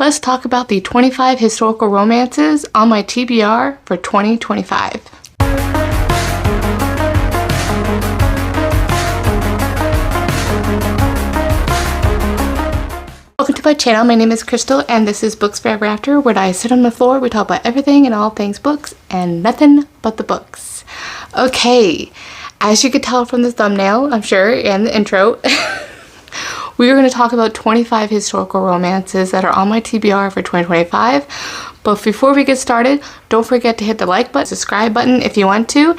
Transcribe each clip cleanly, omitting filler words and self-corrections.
let's talk about the 25 historical romances on my TBR for 2025. Welcome to my channel. My name is Crystal and this is Books Forever After, where I sit on the floor, we talk about everything and all things books and nothing but the books. Okay, as you could tell from the thumbnail, I'm sure, and the intro, we are going to talk about 25 historical romances that are on my TBR for 2025. But before we get started, don't forget to hit the like button, subscribe button if you want to,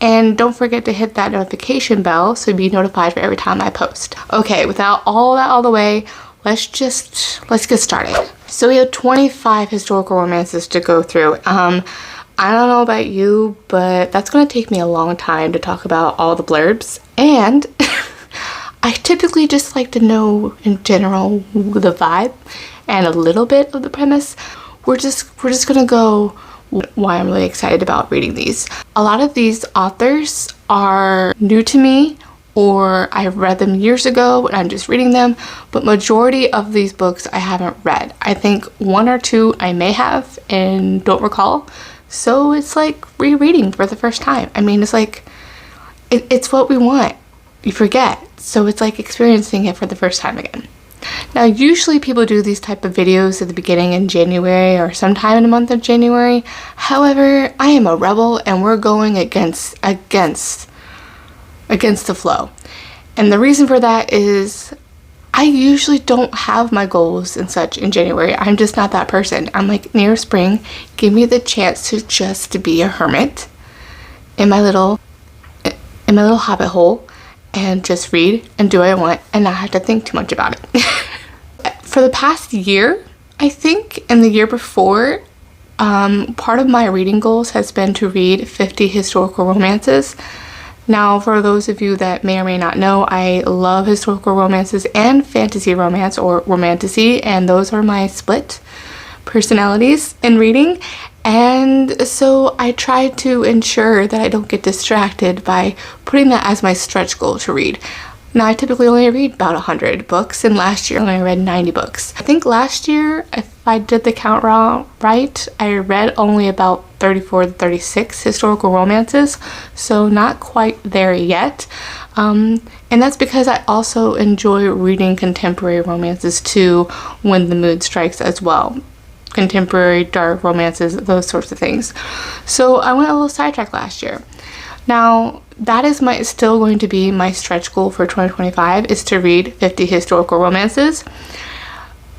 and don't forget to hit that notification bell so you'll be notified for every time I post. Okay, without all that all the way, let's get started. So we have 25 historical romances to go through. I don't know about you, but that's going to take me a long time to talk about all the blurbs, and I typically just like to know in general the vibe and a little bit of the premise. We're just gonna go why I'm really excited about reading these. A lot of these authors are new to me, or I've read them years ago and I'm just reading them, but majority of these books I haven't read. I think one or two I may have and don't recall. So it's like rereading for the first time. I mean, it's like, it's what we want. You forget. So it's like experiencing it for the first time again. Now, usually people do these type of videos at the beginning in January or sometime in the month of January. However, I am a rebel and we're going against the flow. And the reason for that is I usually don't have my goals and such in January. I'm just not that person. I'm like, near spring, give me the chance to just be a hermit in my little hobbit hole and just read and do what I want and not have to think too much about it. For the past year, I think, and the year before, part of my reading goals has been to read 50 historical romances. Now, for those of you that may or may not know, I love historical romances and fantasy romance, or romantasy, and those are my split personalities in reading. And so I try to ensure that I don't get distracted by putting that as my stretch goal to read. Now, I typically only read about 100 books, and last year I only read 90 books. I think last year, if I did the count right, I read only about 34 to 36 historical romances, so not quite there yet. And that's because I also enjoy reading contemporary romances too when the mood strikes as well. Contemporary, dark romances, those sorts of things. So I went a little sidetracked last year. Now, that is still going to be my stretch goal for 2025, is to read 50 historical romances.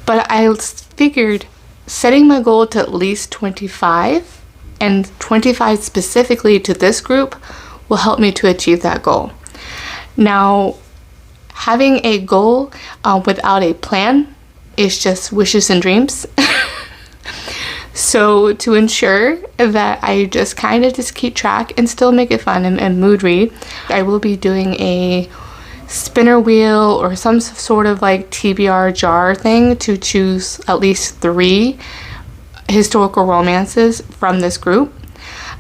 But I figured setting my goal to at least 25, and 25 specifically to this group, will help me to achieve that goal. Now, having a goal without a plan is just wishes and dreams. So to ensure that I just kind of just keep track and still make it fun and mood read, I will be doing a spinner wheel or some sort of like TBR jar thing to choose at least 3 historical romances from this group.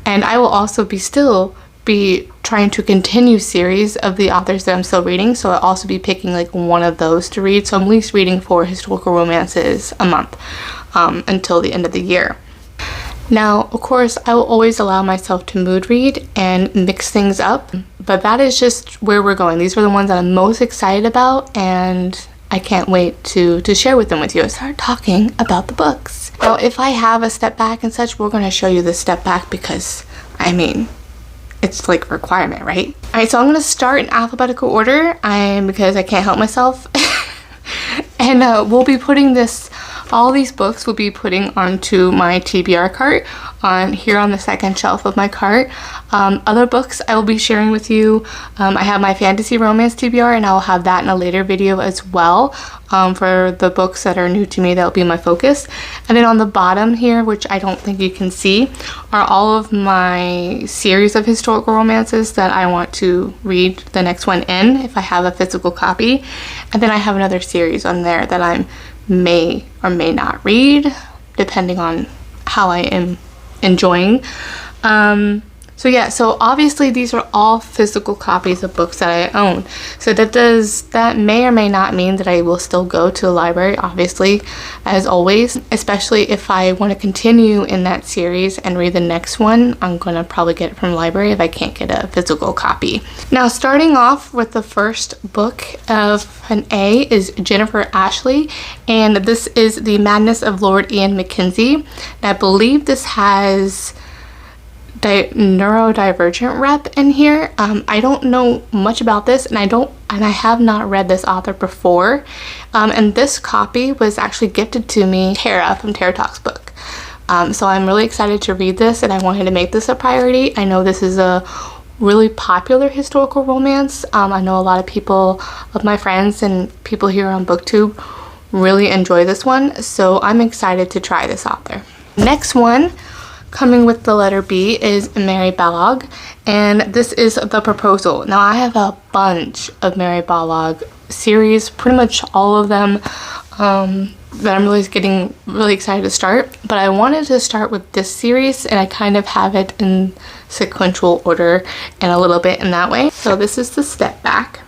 And I will also be trying to continue series of the authors that I'm still reading, so I'll also be picking like one of those to read. So I'm at least reading 4 historical romances a month until the end of the year. Now, of course, I will always allow myself to mood read and mix things up, but that is just where we're going. These are the ones that I'm most excited about, and I can't wait to share with them with you and start talking about the books. Now, if I have a step back and such, we're going to show you the step back because, I mean, it's like a requirement, right? Alright, so I'm going to start in alphabetical order because I can't help myself. And we'll be putting all these books will be putting onto my TBR cart here on the second shelf of my cart. Other books I will be sharing with you. I have my fantasy romance TBR, and I will have that in a later video as well. For the books that are new to me, that will be my focus. And then on the bottom here, which I don't think you can see, are all of my series of historical romances that I want to read the next one in, if I have a physical copy. And then I have another series on there that I may or may not read, depending on how I am enjoying. So yeah, so obviously these are all physical copies of books that I own. So that may or may not mean that I will still go to the library, obviously, as always, especially if I want to continue in that series and read the next one. I'm gonna probably get it from the library if I can't get a physical copy. Now, starting off with the first book of an A is Jennifer Ashley, and this is The Madness of Lord Ian Mackenzie. And I believe this has neurodivergent rep in here. I don't know much about this, and I have not read this author before. And this copy was actually gifted to me, Tara from Tara Talks book. So I'm really excited to read this, and I wanted to make this a priority. I know this is a really popular historical romance. I know a lot of people, of my friends and people here on BookTube, really enjoy this one. So I'm excited to try this author. Next one, coming with the letter B, is Mary Balogh, and this is The Proposal. Now, I have a bunch of Mary Balogh series, pretty much all of them, that I'm getting really excited to start, but I wanted to start with this series, and I kind of have it in sequential order and a little bit in that way. So this is the step back.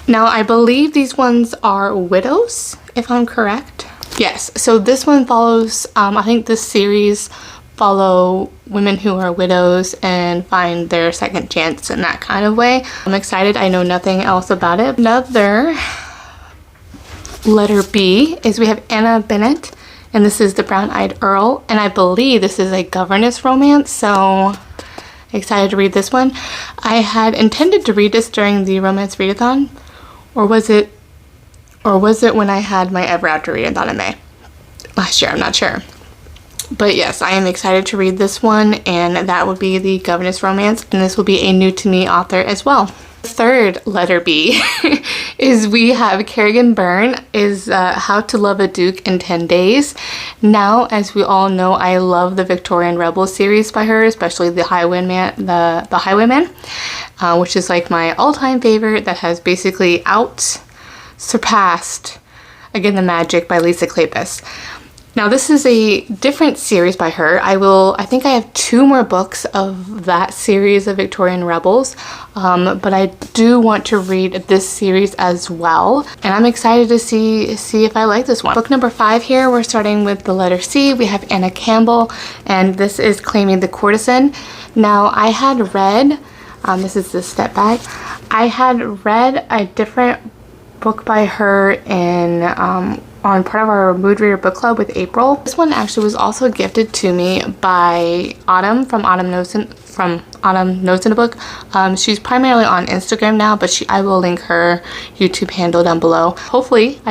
Now, I believe these ones are widows, if I'm correct. Yes, so this one follows, I think this series follow women who are widows and find their second chance in that kind of way. I'm excited. I know nothing else about it. Another letter B is we have Anna Bennett, and this is The Brown-Eyed Earl, and I believe this is a governess romance, so excited to read this one. I had intended to read this during the Romance Readathon, or was it when I had my Ever After Readathon in May last year? I'm not sure. But yes, I am excited to read this one, and that would be the governess romance, and this will be a new to me author as well. The third letter B is we have Kerrigan Byrne, is How to Love a Duke in 10 Days. Now, as we all know, I love the Victorian Rebel series by her, especially the Highwayman, the Highwayman, which is like my all-time favorite, that has basically surpassed Again the Magic by Lisa Kleypas. Now, this is a different series by her. I think I have 2 more books of that series of Victorian Rebels, but I do want to read this series as well, and I'm excited to see if I like this one. Book number 5 here, we're starting with the letter C. We have Anna Campbell, and this is Claiming the Courtesan. Now, I had read, this is the step back, I had read a different book by her in on part of our Mood Reader book club with April. This one actually was also gifted to me by Autumn from Autumn Knows in a Book. She's primarily on Instagram now, but I will link her YouTube handle down below. Hopefully,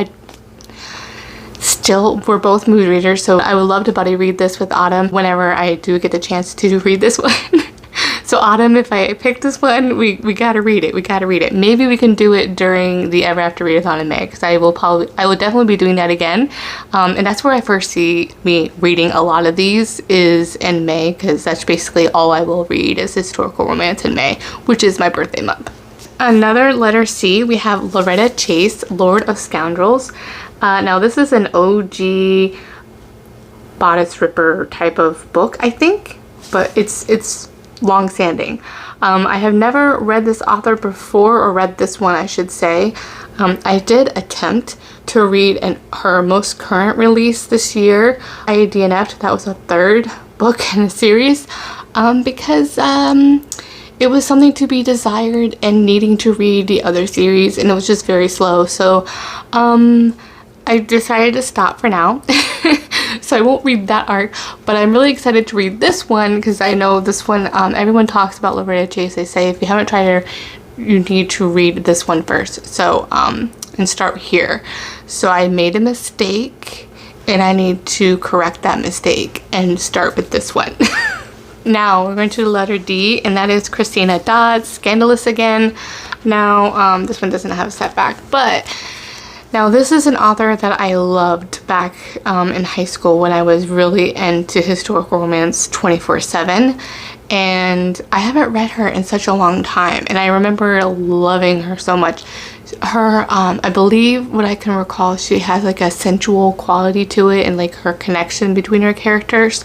we're both mood readers, so I would love to buddy read this with Autumn whenever I do get the chance to read this one. So Autumn, if I pick this one, we gotta read it. We gotta read it. Maybe we can do it during the Ever After Readathon in May, because I will definitely be doing that again. And that's where I first see me reading a lot of these, is in May, because that's basically all I will read is historical romance in May, which is my birthday month. Another letter C, we have Loretta Chase, Lord of Scoundrels. Now this is an OG bodice ripper type of book, I think, but it's long-standing. I have never read this author before, or read this one, I should say. I did attempt to read her most current release this year, I DNF'd. That was a 3rd book in a series, because it was something to be desired and needing to read the other series, and it was just very slow. So I decided to stop for now. So I won't read that arc, but I'm really excited to read this one, because I know this one, everyone talks about Loretta Chase. They say if you haven't tried her, you need to read this one first. So, and start here. So I made a mistake, and I need to correct that mistake and start with this one. Now we're going to the letter D, and that is Christina Dodd's Scandalous Again. Now, this one doesn't have a setback, but now this is an author that I loved back in high school when I was really into historical romance 24/7, and I haven't read her in such a long time, and I remember loving her so much. Her, I believe what I can recall, she has like a sensual quality to it, and like her connection between her characters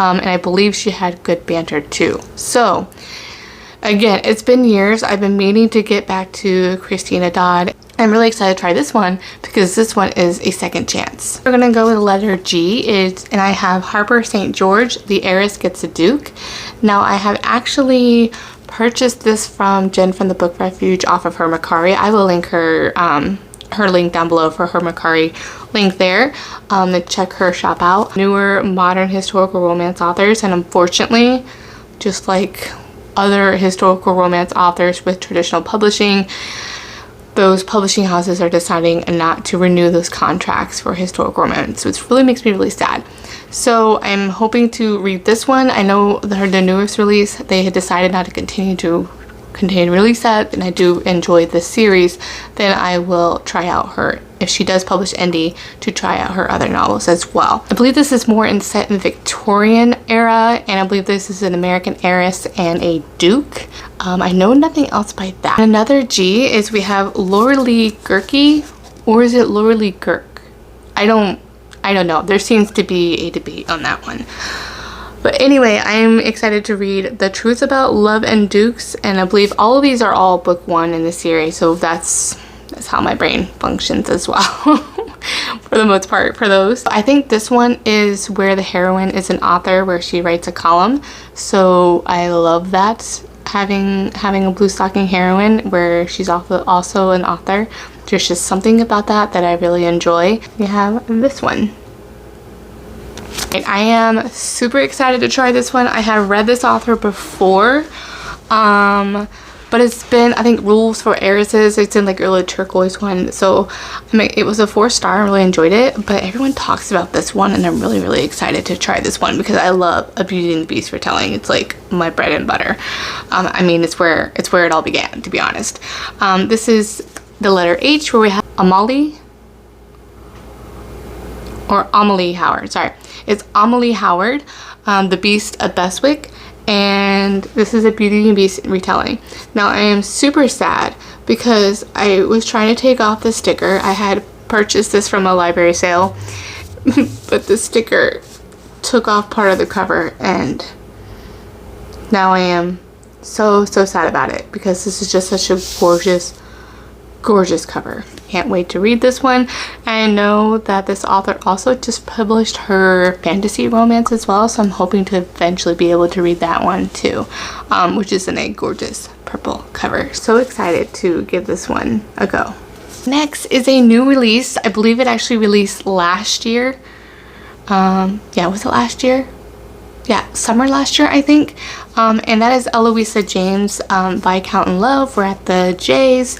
and I believe she had good banter too. So again, it's been years. I've been meaning to get back to Christina Dodd. I'm really excited to try this one because this one is a second chance. We're gonna go with the letter G, and I have Harper St. George, The Heiress Gets a Duke. Now I have actually purchased this from Jen from the Book Refuge off of her Mercari. I will link her link down below for her Mercari link there to check her shop out. Newer modern historical romance authors, and unfortunately, just like other historical romance authors with traditional publishing, those publishing houses are deciding not to renew those contracts for historical romance, which really makes me really sad. So I'm hoping to read this one. I know the newest release, they had decided not to continue to release that, and I do enjoy this series. Then I will try out her, if she does publish indie, to try out her other novels as well. I believe this is more set in the Victorian era, and I believe this is an American heiress and a duke. I know nothing else by that. Another G is we have Laura Lee Gurkey, or is it Laura Lee Girk? I don't know. There seems to be a debate on that one. But anyway, I'm excited to read The Truth About Love and Dukes, and I believe all of these are all book one in the series, so that's how my brain functions as well. For the most part, for those. I think this one is where the heroine is an author, where she writes a column, so I love that, having a blue stocking heroine where she's also an author. There's just something about that I really enjoy. We have this one. And I am super excited to try this one. I have read this author before, but it's been, I think, Rules for Heiresses. It's in like early turquoise one. So I mean, it was a 4-star. I really enjoyed it, but everyone talks about this one, and I'm really excited to try this one because I love a Beauty and the Beast retelling. It's like my bread and butter. I mean, it's where it all began, to be honest. This is the letter H, where we have Amelie Howard. Sorry, it's Amelie Howard, The Beast of Beswick, and this is a Beauty and Beast retelling. Now I am super sad because I was trying to take off the sticker. I had purchased this from a library sale, but the sticker took off part of the cover, and now I am so sad about it because this is just such a gorgeous cover. Can't wait to read this one. I know that this author also just published her fantasy romance as well, so I'm hoping to eventually be able to read that one too, which is in a gorgeous purple cover. So excited to give this one a go. Next is a new release. I believe it actually released last year. Yeah, was it last year? Yeah, summer last year, I think. And that is Eloisa James, Viscount in Love. We're at the J's.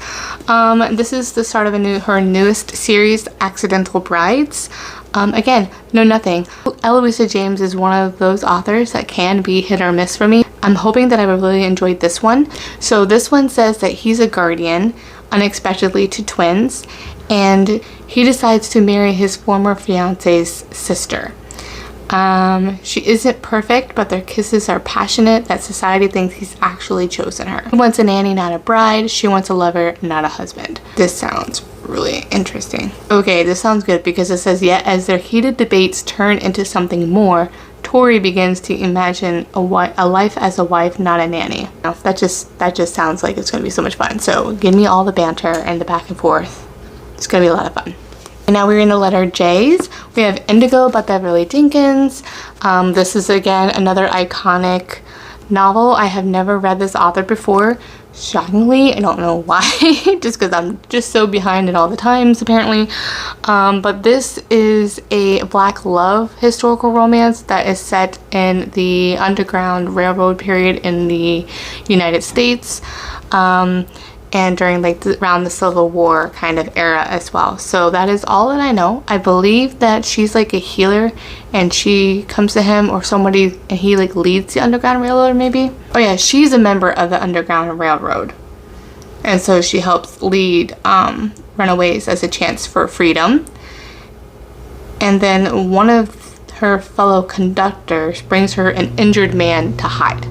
This is the start of her newest series, Accidental Brides. Again, know nothing. Eloisa James is one of those authors that can be hit or miss for me. I'm hoping that I really enjoyed this one. So this one says that he's a guardian, unexpectedly, to twins, and he decides to marry his former fiance's sister. She isn't perfect, but their kisses are passionate that society thinks he's actually chosen her. He wants a nanny, not a bride. She wants a lover, not a husband. This sounds really interesting. Okay, this sounds good because it says, yet as their heated debates turn into something more, Tori begins to imagine a life as a wife, not a nanny. Now, that just sounds like it's going to be so much fun. So give me all the banter and the back and forth. It's going to be a lot of fun. And now we're in the letter J's. We have Indigo by Beverly Jenkins. This is again another iconic novel. I have never read this author before. Shockingly, I don't know why, just because I'm just so behind it all the times apparently. But this is a Black love historical romance that is set in the Underground Railroad period in the United States. And during like around the Civil War kind of era as well. So that is all that I know. I believe that she's like a healer and she comes to him or somebody and he like leads the Underground Railroad maybe. Oh yeah, she's a member of the Underground Railroad. And so she helps lead runaways as a chance for freedom. And then one of her fellow conductors brings her an injured man to hide.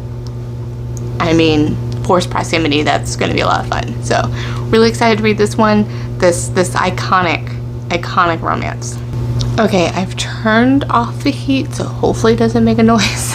I mean, forced proximity, that's going to be a lot of fun. So really excited to read this one, this iconic romance. Okay, I've turned off the heat, so hopefully it doesn't make a noise.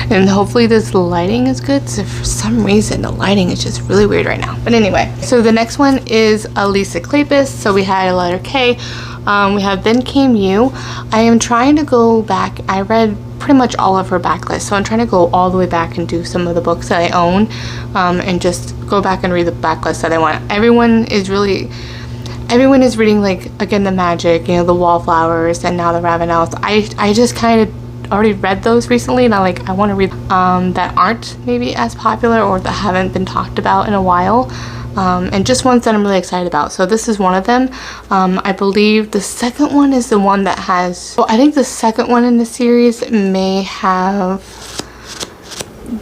And hopefully this lighting is good. So for some reason, the lighting is just really weird right now. But anyway, so the next one is Lisa Kleypas. So we had a letter K. We have Then Came You. I am trying to go back. I read pretty much all of her backlist, so I'm trying to go all the way back and do some of the books that I own, and just go back and read the backlist that I want. Everyone is reading, like, again, the Magic, you know, the Wallflowers, and now the Ravenels. I just kind of already read those recently, and I want to read that aren't maybe as popular or that haven't been talked about in a while, and just ones that I'm really excited about. So this is one of them. I believe the second one is the one that has, well, I think the second one in the series may have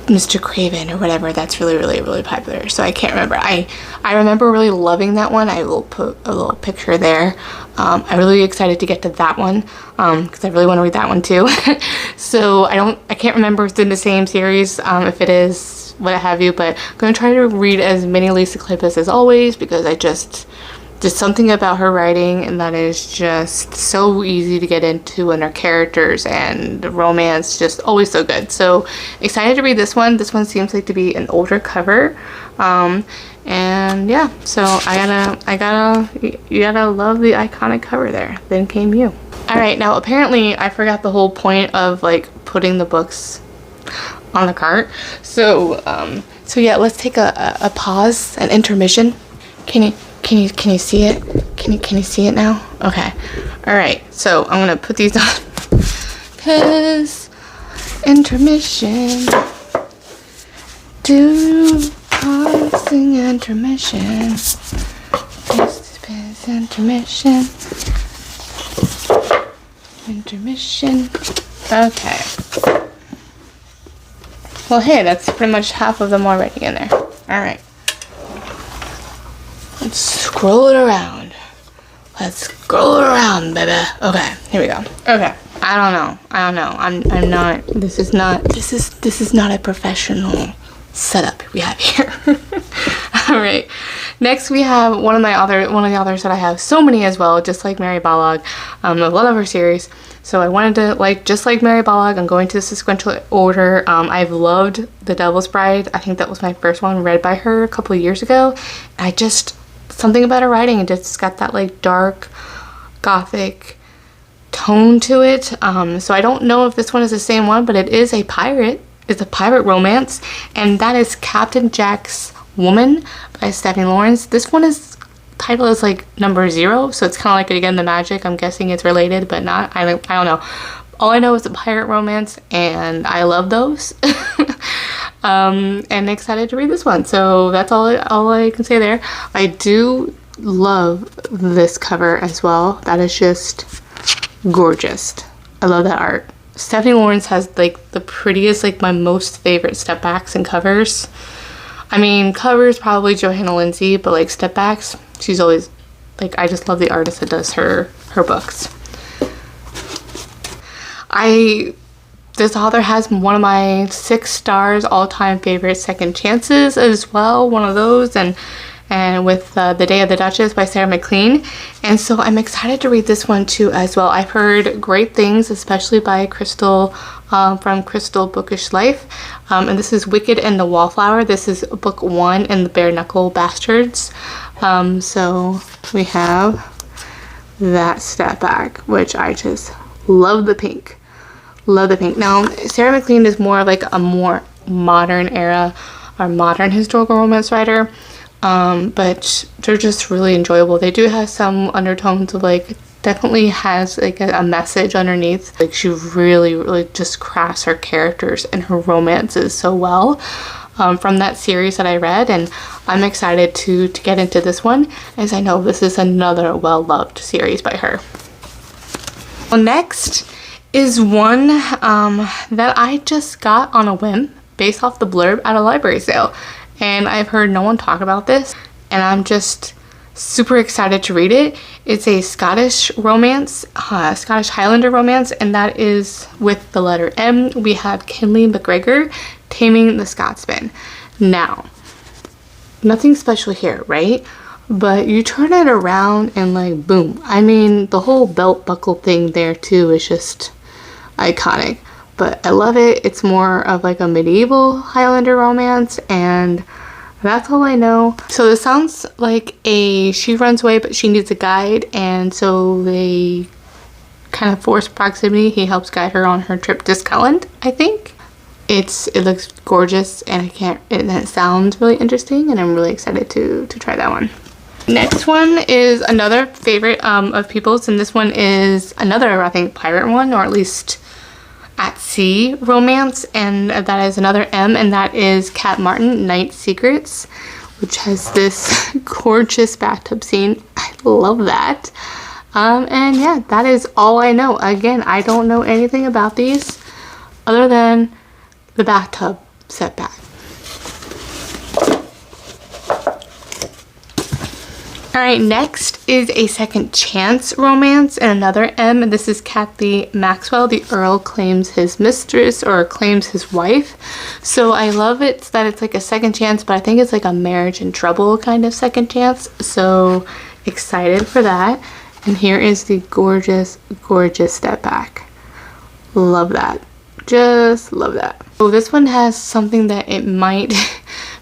Mr. Craven or whatever. That's really popular, so I can't remember. I remember really loving that one. I will put a little picture there. I'm really excited to get to that one, because I really want to read that one too. So I can't remember if it's in the same series. If it is, what have you, but I'm going to try to read as many Lisa Kleypas as always, because just something about her writing, and that is just so easy to get into, and her characters and the romance, just always so good. So excited to read this one. This one seems like to be an older cover, and yeah, so you gotta love the iconic cover there. Then Came You. All right, now apparently I forgot the whole point of, like, putting the books on the cart. So yeah, let's take a pause, an intermission. Can you see it? Can you see it now? Okay. All right. So I'm gonna put these on, cause intermission. Do pausing intermission. This is intermission. Intermission. Okay. Well, hey, that's pretty much half of them already in there. All right. Let's scroll it around. Let's scroll it around, baby. Okay, here we go. Okay. I don't know. I'm not. This is not a professional setup we have here. All right. Next, we have one of the authors that I have so many as well, just like Mary Balog. I love her series. So I wanted to, just like Mary Balog, I'm going to the sequential order. I've loved The Devil's Bride. I think that was my first one read by her a couple of years ago. Something about her writing, it just got that, like, dark gothic tone to it. So I don't know if this one is the same one, but it is a pirate. It's a pirate romance, and that is Captain Jack's Woman by Stephanie Lawrence. This one is title is like number 0, so it's kind of like, again, the Magic. I'm guessing it's related, but not. I don't know. All I know is a pirate romance, and I love those. And excited to read this one. So that's all I can say there. I do love this cover as well. That is just gorgeous. I love that art. Stephanie Lawrence has, like, the prettiest, like, my most favorite step backs and covers. I mean, covers probably Johanna Lindsey, but, like, step backs, she's always, like, I just love the artist that does her books. This author has one of my 6 stars all-time favorite Second Chances as well, one of those, and with The Day of the Duchess by Sarah McLean. And so I'm excited to read this one too as well. I've heard great things, especially by Crystal, from Crystal Bookish Life. And this is Wicked and the Wallflower. This is book 1 in the Bare Knuckle Bastards. So we have that step back, which I just love the pink. Love the pink. Now, Sarah McLean is more of, like, a more modern era or modern historical romance writer. But they're just really enjoyable. They do have some undertones of, like, definitely has, like, a message underneath. Like, she really just crafts her characters and her romances so well, from that series that I read, and I'm excited to get into this one, as I know this is another well-loved series by her. Well, next is one that I just got on a whim based off the blurb at a library sale. And I've heard no one talk about this, and I'm just super excited to read it. It's a Scottish romance, Scottish Highlander romance, and that is with the letter M. We have Kinley McGregor, Taming the Scotsman. Now, nothing special here, right? but you turn it around and like boom. I mean, the whole belt buckle thing there too is just iconic, but I love it. It's more of like a medieval Highlander romance, and that's all I know. So this sounds like she runs away but she needs a guide, and so they kind of force proximity. He helps guide her on her trip to Scotland, I think. It looks gorgeous, and it sounds really interesting, and I'm really excited to try that one. Next one is another favorite of people's, and this one is another, I think, pirate one, or at least at sea romance, and that is another M, and that is Kat Martin, Night Secrets, which has this gorgeous bathtub scene. I love that. And yeah, that is all I know. Again, I don't know anything about these other than the bathtub setback. Alright, next is a second chance romance and another M, and this is Kathleen Maxwell. The Earl claims his mistress, or claims his wife. So I love it that it's like a second chance, but I think it's like a marriage in trouble kind of second chance. So excited for that. And here is the gorgeous, gorgeous step back. Love that. Just love that. So this one has something that it might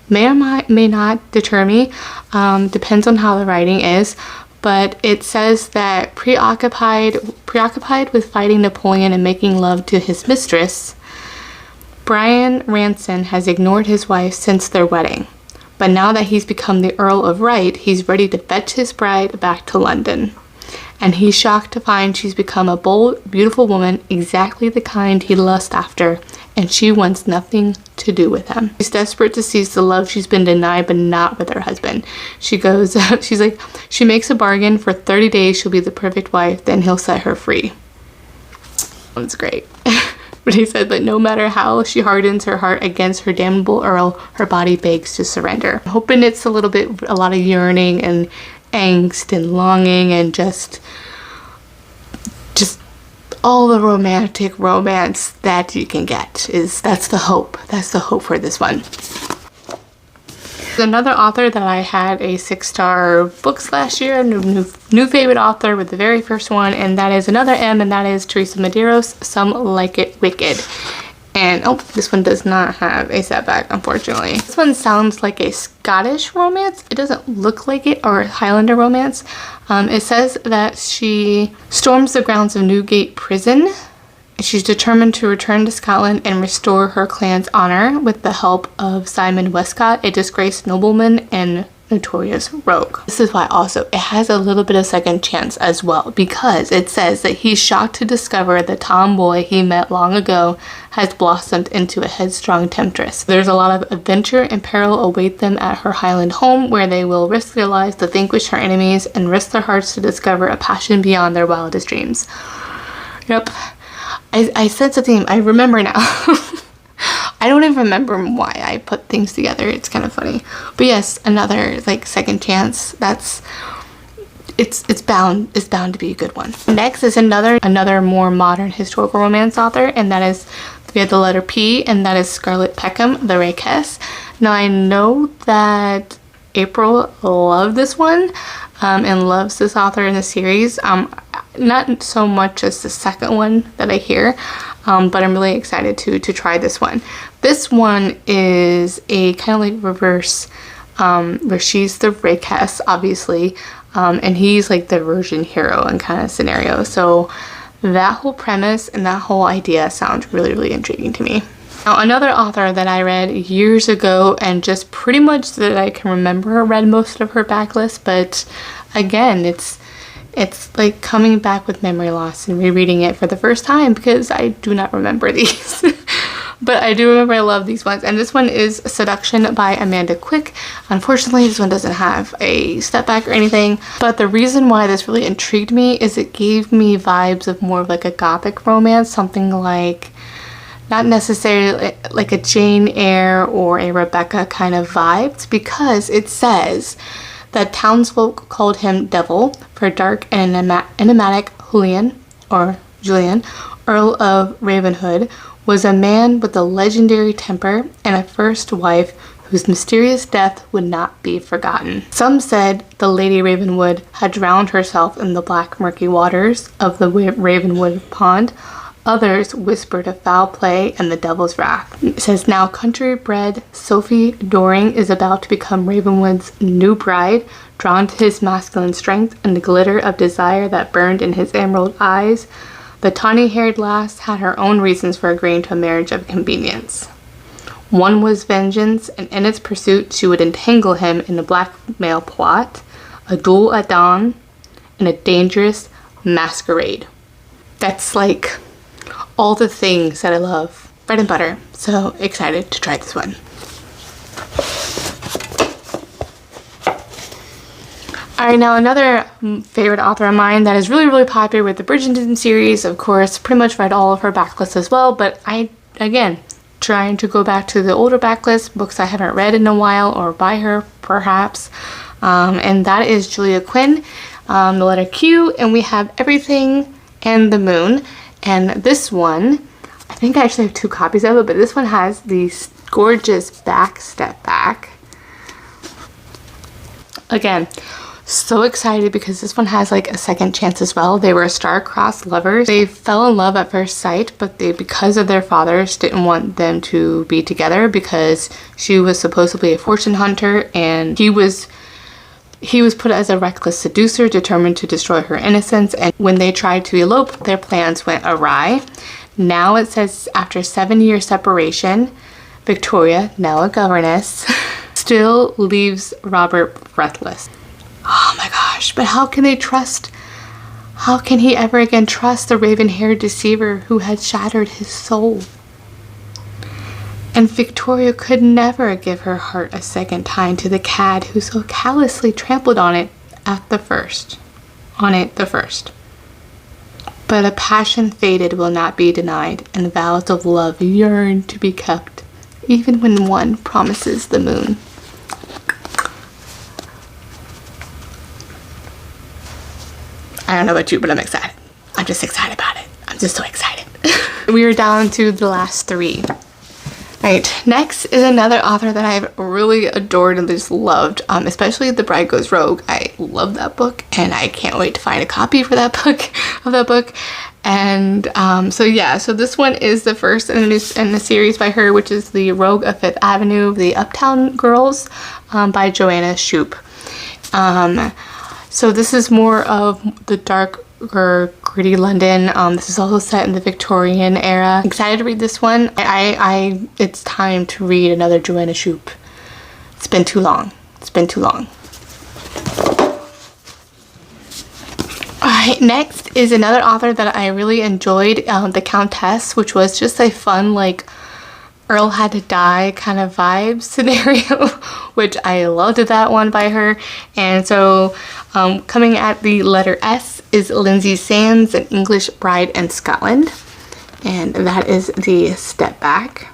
may or may not deter me, depends on how the writing is, but it says that preoccupied with fighting Napoleon and making love to his mistress, Brian Ranson has ignored his wife since their wedding, but now that he's become the Earl of Wright, he's ready to fetch his bride back to London. And he's shocked to find she's become a bold, beautiful woman, exactly the kind he lusts after, and she wants nothing to do with him. She's desperate to seize the love she's been denied, but not with her husband. She makes a bargain for 30 days she'll be the perfect wife, then he'll set her free. That's great. But he said, but no matter how she hardens her heart against her damnable Earl, her body begs to surrender. I'm hoping it's a lot of yearning and angst and longing and just all the romantic romance that you can get. That's the hope for this one. Another author that I had a 6-star books last year, new favorite author with the very first one, and that is another M, and that is Teresa Medeiros, Some Like It Wicked. And oh, this one does not have a setback, unfortunately. This one sounds like a Scottish romance. It doesn't look like it, or a Highlander romance. It says that she storms the grounds of Newgate Prison. She's determined to return to Scotland and restore her clan's honor with the help of Simon Westcott, a disgraced nobleman and notorious rogue. This is why also it has a little bit of second chance as well, because it says that he's shocked to discover the tomboy he met long ago has blossomed into a headstrong temptress. There's a lot of adventure and peril await them at her Highland home, where they will risk their lives to vanquish her enemies and risk their hearts to discover a passion beyond their wildest dreams. Yep. I said something, I remember now. I don't even remember why I put things together. It's kind of funny. But yes, another like second chance. It's bound to be a good one. Next is another more modern historical romance author, and that is, we have the letter P, and that is Scarlett Peckham, The Rakess. Now I know that April loved this one and loves this author in the series. Not so much as the second one that I hear, but I'm really excited to try this one. This one is a kind of like reverse, where she's the Rakess, obviously, and he's like the virgin hero and kind of scenario. So that whole premise and that whole idea sounds really, really intriguing to me. Now, another author that I read years ago, and just pretty much that I can remember, read most of her backlist, but again, it's like coming back with memory loss and rereading it for the first time, because I do not remember these. But I do remember I love these ones. And this one is Seduction by Amanda Quick. Unfortunately, this one doesn't have a step back or anything. But the reason why this really intrigued me is it gave me vibes of more of like a gothic romance, something like, not necessarily like a Jane Eyre or a Rebecca kind of vibes, because it says that townsfolk called him Devil for dark and enigmatic Julian, Earl of Ravenhood, was a man with a legendary temper and a first wife whose mysterious death would not be forgotten. Some said the Lady Ravenwood had drowned herself in the black murky waters of the Ravenwood pond. Others whispered of foul play and the devil's wrath. It says, now country-bred Sophie Doring is about to become Ravenwood's new bride, drawn to his masculine strength and the glitter of desire that burned in his emerald eyes. The tawny-haired lass had her own reasons for agreeing to a marriage of convenience. One was vengeance, and in its pursuit she would entangle him in a blackmail plot, a duel at dawn, and a dangerous masquerade. That's like all the things that I love. Bread and butter. So excited to try this one. Alright, now another favorite author of mine that is really popular with the Bridgerton series. Of course, pretty much read all of her backlists as well, but again, trying to go back to the older backlist, books I haven't read in a while, or by her perhaps. And that is Julia Quinn, the letter Q, and we have Everything and the Moon. And this one, I think I actually have 2 copies of it, but this one has these gorgeous step back. Again, so excited because this one has like a second chance as well. They were star-crossed lovers. They fell in love at first sight, but they, because of their fathers, didn't want them to be together because she was supposedly a fortune hunter and he was put as a reckless seducer determined to destroy her innocence, and when they tried to elope, their plans went awry. Now it says after 7-year separation, Victoria, now a governess, still leaves Robert breathless. Oh my gosh, but how can he ever again trust the raven-haired deceiver who had shattered his soul? And Victoria could never give her heart a second time to the cad who so callously trampled on it the first. But a passion fated will not be denied, and vows of love yearn to be kept, even when one promises the moon. I don't know about you, but I'm excited. I'm just excited about it. I'm just so excited. We are down to the last 3. Right, next is another author that I've really adored and just loved, especially The Bride Goes Rogue. I love that book, and I can't wait to find a copy for that book. And so this one is the first in the series by her, which is The Rogue of Fifth Avenue, The Uptown Girls, by Joanna Shupe. So this is more of the darker, gritty London. This is also set in the Victorian era. Excited to read this one. It's time to read another Joanna Shupe. It's been too long. Alright, next is another author that I really enjoyed, The Countess, which was just a fun, like, Earl had to die kind of vibe scenario, which I loved that one by her. And so coming at the letter S is Lindsay Sands, An English Bride in Scotland, and that is the step back.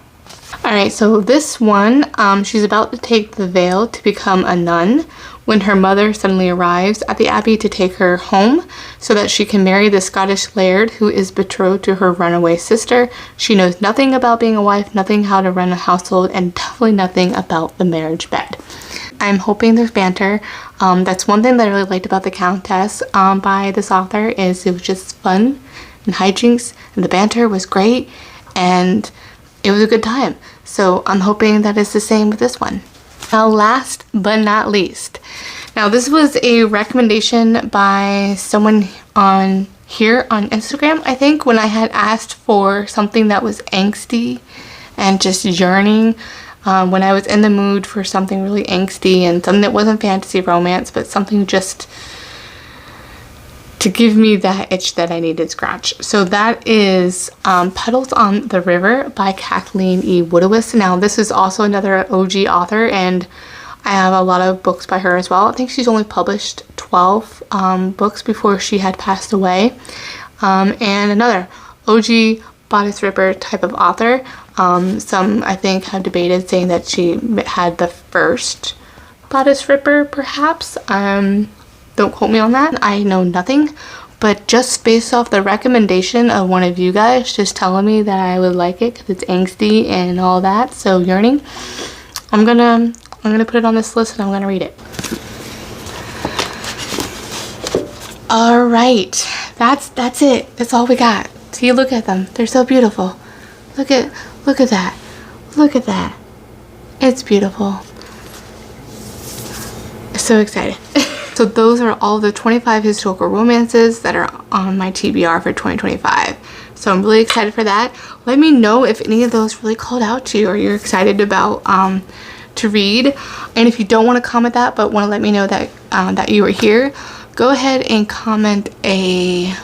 Alright, so this one, she's about to take the veil to become a nun when her mother suddenly arrives at the abbey to take her home so that she can marry the Scottish laird who is betrothed to her runaway sister. She knows nothing about being a wife, nothing how to run a household, and definitely nothing about the marriage bed. I'm hoping there's banter. That's one thing that I really liked about The Countess by this author, is it was just fun and hijinks, and the banter was great, and it was a good time. So I'm hoping that it's the same with this one. Now, last but not least, now this was a recommendation by someone on Instagram, I think, when I had asked for something that was angsty and just yearning, when I was in the mood for something really angsty and something that wasn't fantasy romance, but something just to give me that itch that I needed scratch. So that is Petals on the River by Kathleen E. Woodiwiss. Now this is also another OG author, and I have a lot of books by her as well. I think she's only published 12 books before she had passed away. And another OG bodice ripper type of author. Some I think have debated saying that she had the first bodice ripper perhaps. Don't quote me on that. I know nothing, but just based off the recommendation of one of you guys just telling me that I would like it because it's angsty and all that, so yearning, I'm gonna put it on this list and I'm gonna read it. All right, that's it. That's all we got. See, look at them. They're so beautiful. Look at that. Look at that. It's beautiful. So excited. So those are all the 25 historical romances that are on my TBR for 2025. So I'm really excited for that. Let me know if any of those really called out to you or you're excited about to read. And if you don't want to comment that but want to let me know that that you were here, go ahead and comment a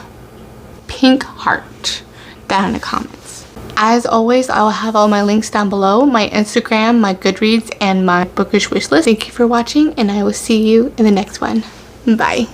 pink heart down in the comments. As always, I'll have all my links down below, my Instagram, my Goodreads, and my bookish wishlist. Thank you for watching, and I will see you in the next one. Bye.